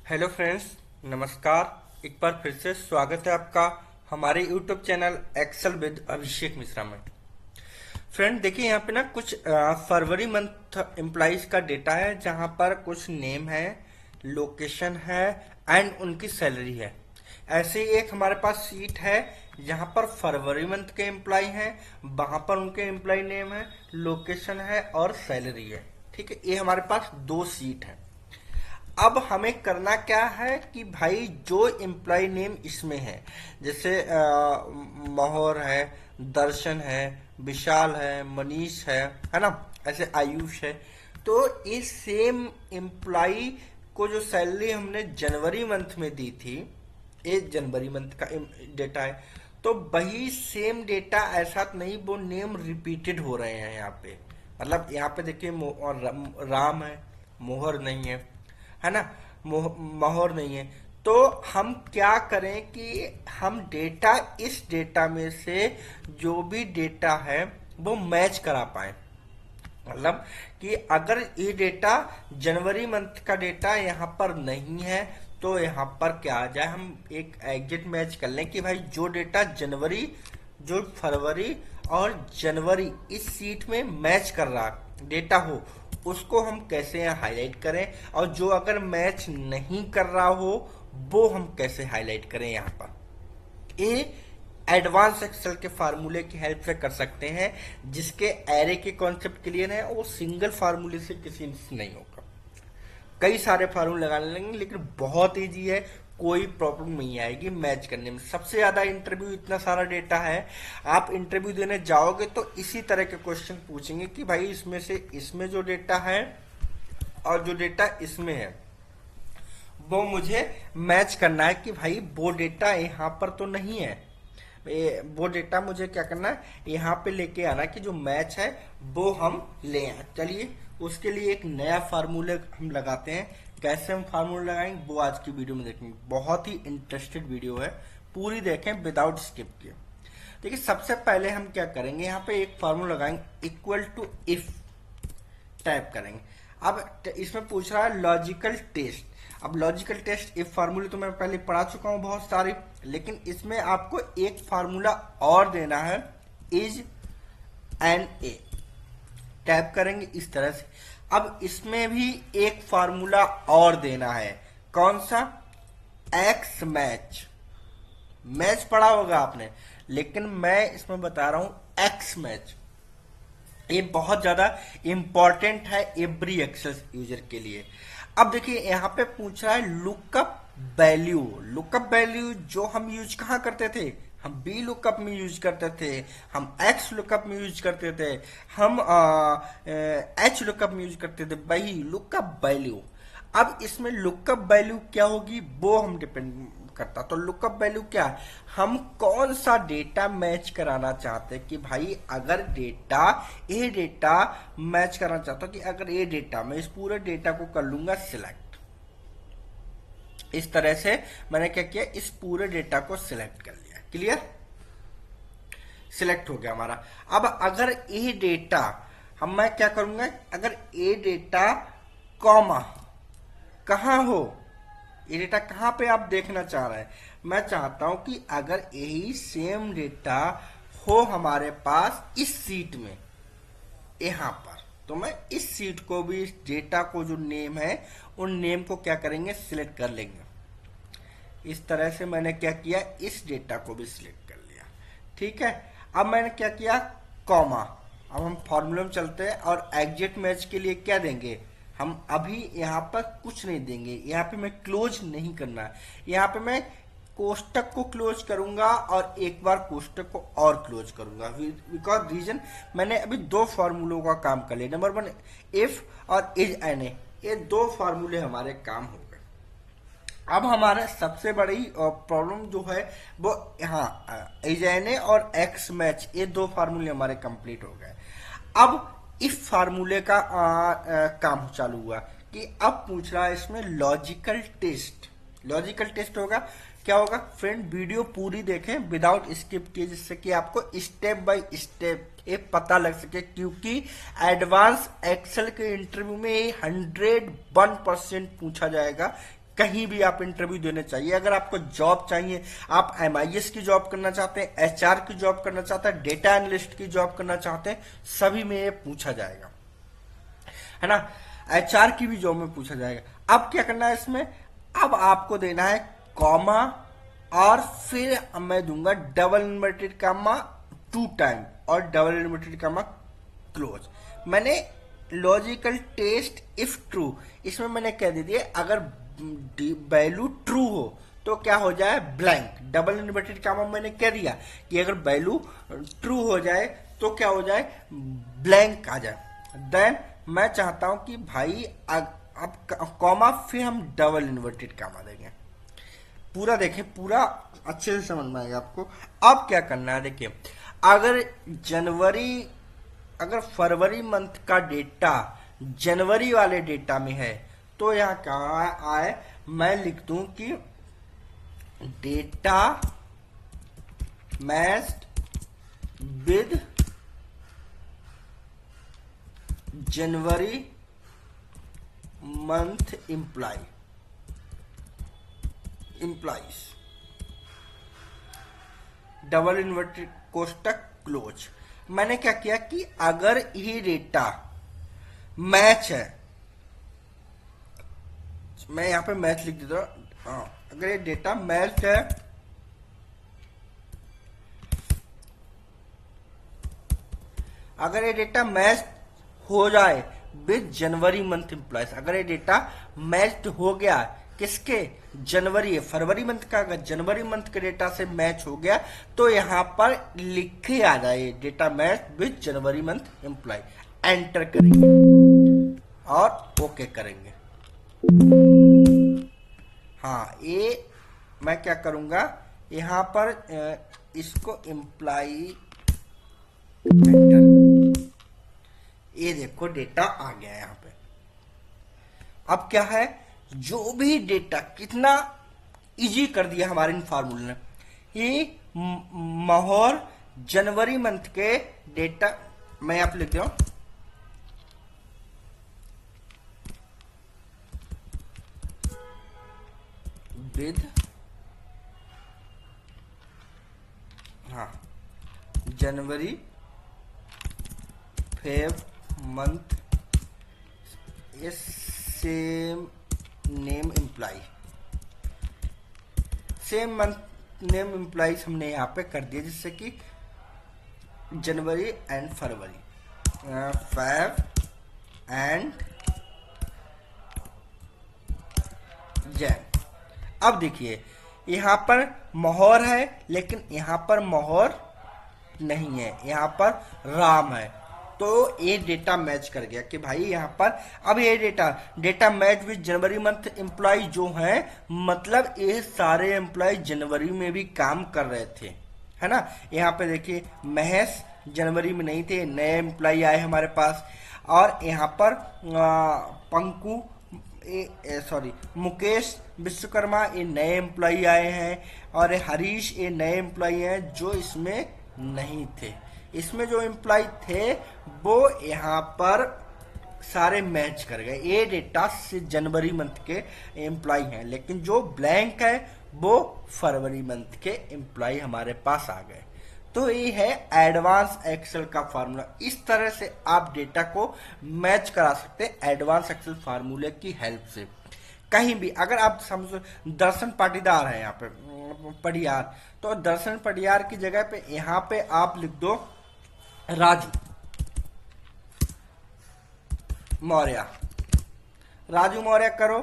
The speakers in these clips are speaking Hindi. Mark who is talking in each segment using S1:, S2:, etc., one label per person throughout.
S1: हेलो फ्रेंड्स, नमस्कार। एक बार फिर से स्वागत है आपका हमारे YouTube channel Excel with Abhishek Mishra में। फ्रेंड देखिए, यहाँ पे ना कुछ फरवरी मंथ एम्प्लॉइज का डेटा है जहाँ पर कुछ नेम है, लोकेशन है एंड उनकी सैलरी है। ऐसे ही एक हमारे पास सीट है जहाँ पर फरवरी मंथ के एम्प्लॉय हैं, वहाँ पर उनके एम्प्लॉय नेम है, लोकेशन है और सैलरी है। ठीक है, ये हमारे पास दो सीट है। अब हमें करना क्या है कि भाई जो एम्प्लॉय नेम इसमें है, जैसे मोहर है, दर्शन है, विशाल है, मनीष है ना, ऐसे आयुष है। तो इस सेम एम्प्लॉय को जो सैलरी हमने जनवरी मंथ में दी थी, ये जनवरी मंथ का डेटा है, तो वही सेम डेटा ऐसा नहीं, वो नेम रिपीटेड हो रहे हैं यहाँ पे। मतलब यहाँ पे देखिए और राम है, मोहर नहीं है ना, मोहर नहीं है। तो हम क्या करें कि हम डेटा, इस डेटा में से जो भी डेटा है वो मैच करा पाए। मतलब कि अगर ये डेटा जनवरी मंथ का डेटा यहाँ पर नहीं है तो यहाँ पर क्या आ जाए, हम एक एग्जिट मैच कर लें कि भाई जो डेटा जनवरी, जो फरवरी और जनवरी इस सीट में मैच कर रहा डेटा हो, उसको हम कैसे यहाँ हाईलाइट करें, और जो अगर मैच नहीं कर रहा हो वो हम कैसे हाईलाइट करें। यहाँ पर ये एडवांस एक्सेल के फार्मूले की हेल्प से कर सकते हैं, जिसके एरे के कॉन्सेप्ट क्लियर है, वो सिंगल फार्मूले से किसी से नहीं होगा। कई सारे फार्मूले लगाने लगेंगे लेकिन बहुत ईजी है, कोई प्रॉब्लम नहीं आएगी मैच करने में। सबसे ज्यादा इंटरव्यू, इतना सारा डेटा है, आप इंटरव्यू देने जाओगे तो इसी तरह के क्वेश्चन पूछेंगे कि भाई इसमें से इसमें जो डेटा है और जो डेटा इसमें है वो मुझे मैच करना है कि भाई वो डेटा यहाँ पर तो नहीं है, वो डेटा मुझे क्या करना है, यहाँ पे लेके आना कि जो मैच है वो हम ले आए। चलिए उसके लिए एक नया फार्मूले हम लगाते हैं। कैसे हम फार्मूला लगाएंगे वो आज की वीडियो में देखेंगे। बहुत ही इंटरेस्टेड वीडियो है, पूरी देखें विदाउट स्किप किए। देखिए सबसे पहले हम क्या करेंगे, यहाँ पे एक फार्मूला लगाएंगे, इक्वल टू इफ टाइप करेंगे। अब इसमें पूछ रहा है लॉजिकल टेस्ट। अब लॉजिकल टेस्ट इफ फार्मूले तो मैं पहले पढ़ा चुका हूं बहुत सारे, लेकिन इसमें आपको एक फार्मूला और देना है, इज एन ए टाइप करेंगे इस तरह से। अब इसमें भी एक फार्मूला और देना है, कौन सा, एक्स मैच। मैच पढ़ा होगा आपने, लेकिन मैं इसमें बता रहा हूं एक्स मैच। ये बहुत ज्यादा इंपॉर्टेंट है एवरी एक्सेल यूजर के लिए। अब देखिए यहाँ पे पूछ रहा है लुकअप वैल्यू। लुकअप वैल्यू जो हम यूज कहाँ करते थे, हम बी लुकअप में यूज करते थे, हम एक्स लुकअप में यूज करते थे, हम एच लुकअप में यूज करते थे, वही लुकअप वैल्यू। अब इसमें लुकअप वैल्यू क्या होगी वो हम डिपेंड करता। तो लुकअप वैल्यू क्या है, हम कौन सा डेटा मैच कराना चाहते हैं कि भाई अगर डेटा, ये डेटा मैच करना चाहता हूं कि अगर ये डेटा, मैं इस पूरे डेटा को कर लूंगा सिलेक्ट। इस तरह से मैंने क्या किया, इस पूरे डेटा को सिलेक्ट कर लिया। क्लियर, सिलेक्ट हो गया हमारा। अब अगर ये डेटा हम, मैं क्या करूंगा, अगर ये डेटा कॉमा कहां हो, ये डेटा कहां पे आप देखना चाह रहे हैं, मैं चाहता हूं कि अगर यही सेम डेटा हो हमारे पास इस सीट में, यहां पर, तो मैं इस सीट को भी, इस डेटा को जो नेम है उन नेम को क्या करेंगे, सिलेक्ट कर लेंगे। इस तरह से मैंने क्या किया, इस डेटा को भी सिलेक्ट कर लिया। ठीक है, अब मैंने क्या किया, कॉमा। अब हम फॉर्मूला में चलते हैं और एग्जिट मैच के लिए क्या देंगे, हम अभी यहाँ पर कुछ नहीं देंगे। यहाँ पे मैं क्लोज नहीं करना है, यहाँ पे मैं कोष्टक को क्लोज करूंगा और एक बार कोष्टक को और क्लोज करूंगा। बिकॉज रीजन, मैंने अभी दो फार्मूलों का काम कर लिया, नंबर वन इफ और इज एन ए, ये दो फार्मूले हमारे काम हो गए। अब हमारा सबसे बड़ी प्रॉब्लम जो है वो यहाँ इज एन ए और एक्स मैच, ये दो फार्मूले हमारे कंप्लीट हो गए। अब इफ फार्मूले का काम चालू हुआ कि अब पूछ रहा है इसमें लॉजिकल टेस्ट। लॉजिकल टेस्ट होगा, क्या होगा फ्रेंड, वीडियो पूरी देखें विदाउट स्किप किए, जिससे कि आपको स्टेप बाय स्टेप ये पता लग सके, क्योंकि एडवांस एक्सेल के इंटरव्यू में 101% पूछा जाएगा कहीं भी आप इंटरव्यू देने चाहिए। अगर आपको जॉब चाहिए, आप MIS की जॉब करना चाहते हैं, HR की जॉब करना चाहते हैं, डेटा एनालिस्ट की जॉब करना चाहते हैं, सभी में ये पूछा जाएगा, है ना। HR की भी जॉब में पूछा जाएगा। अब क्या करना है इसमें, अब आपको देना है कॉमा और फिर मैं दूंगा डबल इन्वर्टेड कामा 2 टाइम और डबल इन्वर्टेड कामा क्लोज। मैंने लॉजिकल टेस्ट इफ ट्रू, इसमें मैंने कह दे दिया अगर वैल्यू ट्रू हो तो क्या हो जाए, ब्लैंक। डबल इन्वर्टेड कामा मैंने कह दिया कि अगर वैल्यू ट्रू हो जाए तो क्या हो जाए, ब्लैंक आ जाए। देन मैं चाहता हूं कि भाई अब कॉमा फिर हम डबल इन्वर्टेड कामा देंगे। पूरा देखें, पूरा अच्छे से समझ में आएगा आपको। अब क्या करना है, देखिए अगर फरवरी मंथ का डेटा जनवरी वाले डेटा में है तो यहां क्या आए, मैं लिख दूं कि data matched with January month employees double inverted कोष्टक क्लोज। मैंने क्या किया कि अगर ये डेटा मैच है, मैं यहां पे मैच लिख देता हूं, अगर ये डेटा मैच है अगर ये डेटा मैच हो जाए विद जनवरी मंथ इम्प्लॉयज, अगर ये डेटा मैच हो गया किसके, जनवरी, फरवरी मंथ का अगर जनवरी मंथ के डेटा से मैच हो गया तो यहां पर लिखे आ जाए data match with January month employ. Enter करेंगे और ओके करेंगे। हाँ, ये मैं क्या करूंगा, यहां पर इसको एम्प्लॉय एंटर, ये देखो डेटा आ गया यहां पे। अब क्या है, जो भी डेटा कितना इजी कर दिया हमारे इन फार्मूले ने। ये मोहर जनवरी मंथ के डेटा मैं यहां पे लिख रहा हूं, with January Feb month same name employee, same month name employees हमने यहां पे कर दिया, जिससे कि जनवरी एंड फरवरी, फेब एंड जैन। अब देखिए यहां पर मोहर है लेकिन यहां पर मोहर नहीं है, यहां पर राम है, तो ये डेटा मैच कर गया कि भाई यहां पर अब ये data match with January month employ जो है, मतलब ये सारे एम्प्लॉय जनवरी में भी काम कर रहे थे, है ना। यहाँ पे देखिए महेश जनवरी में नहीं थे, नए एम्प्लॉय आए हमारे पास। और यहाँ पर पंकु मुकेश विश्वकर्मा ये नए एम्प्लॉय आए हैं, और हरीश ये नए एम्प्लॉय हैं जो इसमें नहीं थे। इसमें जो एम्प्लॉय थे वो यहाँ पर सारे मैच कर गए, ये डेटा से जनवरी मंथ के एम्प्लॉय हैं, लेकिन जो ब्लैंक है वो फरवरी मंथ के एम्प्लॉय हमारे पास आ गए। तो ये है एडवांस एक्सेल का फार्मूला। इस तरह से आप डेटा को मैच करा सकते हैं एडवांस एक्सेल फार्मूले की हेल्प से। कहीं भी अगर आप समझो दर्शन पाटीदार है यहाँ पे पडियार, तो दर्शन पडियार की जगह पे यहाँ पे आप लिख दो राजू मौर्य, राजू मौर्य करो,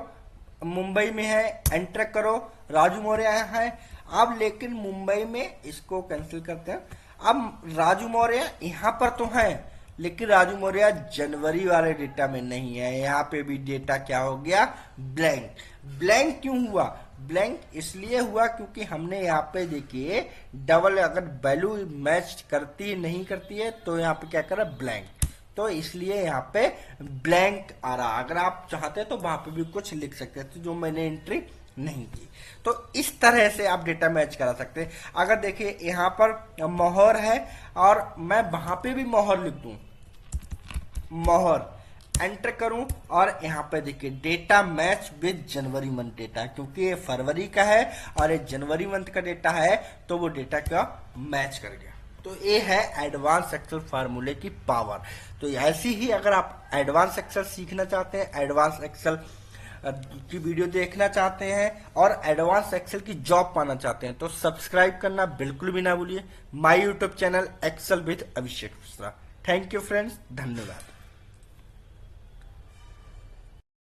S1: मुंबई में है, एंटर करो, राजू मौर्य है। अब लेकिन मुंबई में इसको कैंसिल करते हैं। अब राजू मौर्य यहां पर तो है लेकिन राजू मौर्य जनवरी वाले डेटा में नहीं है, यहाँ पे भी डेटा क्या हो गया, ब्लैंक। ब्लैंक क्यों हुआ, ब्लैंक इसलिए हुआ क्योंकि हमने यहाँ पे देखिए डबल अगर वैल्यू मैच करती नहीं करती है तो यहाँ पे क्या करा, ब्लैंक, तो इसलिए यहाँ पे ब्लैंक आ रहा। अगर आप चाहते तो वहां पे भी कुछ लिख सकते थे जो मैंने एंट्री नहीं की। तो इस तरह से आप डेटा मैच करा सकते हैं। अगर देखिए यहाँ पर मोहर है और मैं वहां पे भी मोहर लिख दूं, मोहर एंटर करूं और यहाँ पे देखिए data match with January month data, क्योंकि ये फरवरी का है और ये जनवरी मंथ का डेटा है तो वो डेटा का मैच कर गया। तो ये है एडवांस एक्सेल फार्मूले की पावर। तो ऐसी ही अगर आप एडवांस एक्सेल सीखना चाहते हैं, एडवांस एक्सेल की वीडियो देखना चाहते हैं और एडवांस एक्सेल की जॉब पाना चाहते हैं तो सब्सक्राइब करना बिल्कुल भी ना भूलिए my YouTube channel Excel with Abhishek Mishra. Thank you friends, धन्यवाद।